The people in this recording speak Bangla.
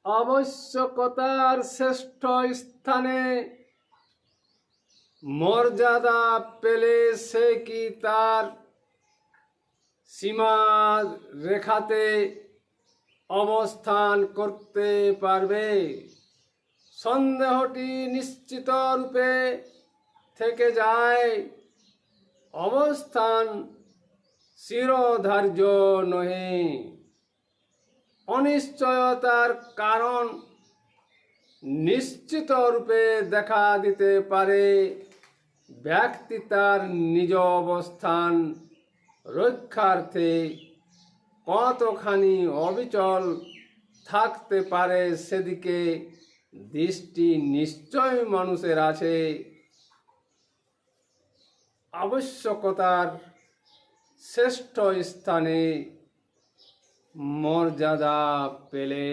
আবশ্যকতার শ্রেষ্ঠ স্থানে মর্যাদা পেলে সে কি তার সীমা রেখাতে অবস্থান করতে পারবে? সন্দেহটি নিশ্চিত রূপে থেকে যায়। অবস্থান চিরধার্য নহে। অনিশ্চয়তার কারণ নিশ্চিত রূপে দেখা দিতে পারে। ব্যক্তি তার নিজ অবস্থান রক্ষার্থে কতখানি অবিচল থাকতে পারে সেদিকে দৃষ্টি নিশ্চয় মানুষের আছে। আবশ্যকতার শ্রেষ্ঠ স্থানে মর্যাদা পেলে।